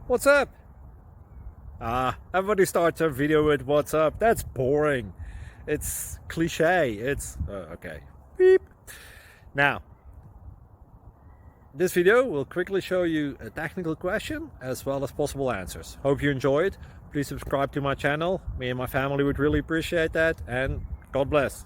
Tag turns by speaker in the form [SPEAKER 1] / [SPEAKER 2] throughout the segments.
[SPEAKER 1] What's up? Everybody starts their video with what's up. That's boring. It's cliche. It's okay. Beep. Now, this video will quickly show you a technical question as well as possible answers. Hope you enjoyed. Please subscribe to my channel. Me and my family would really appreciate that, and God bless.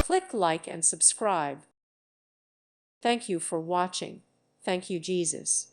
[SPEAKER 2] Click like and subscribe. Thank you for watching. Thank you, Jesus.